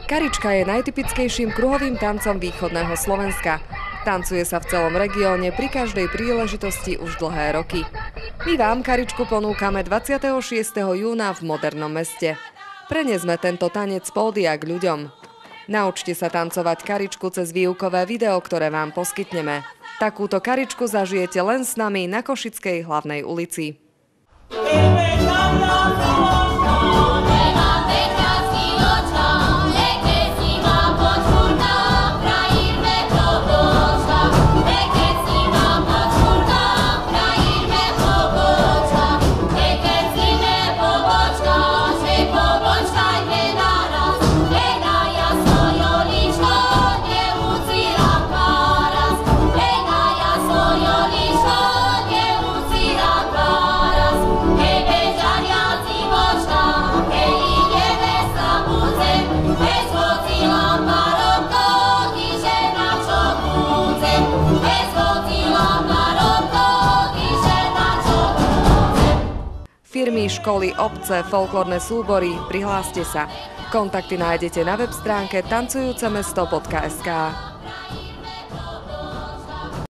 Karička je najtypickejším kruhovým tancom východného Slovenska. Tancuje sa v celom regióne pri každej príležitosti už dlhé roky. My vám Karičku ponúkame 26. júna v Modernom Meste. Prenesme tento tanec z pódia k ľuďom. Naučte sa tancovať Karičku cez výukové video, ktoré vám poskytneme. Takúto Karičku zažijete len s nami na Košickej hlavnej ulici. Firmy, školy, obce, folklórne súbory, prihláste sa. Kontakty nájdete na web stránke tancujúcemesto.sk.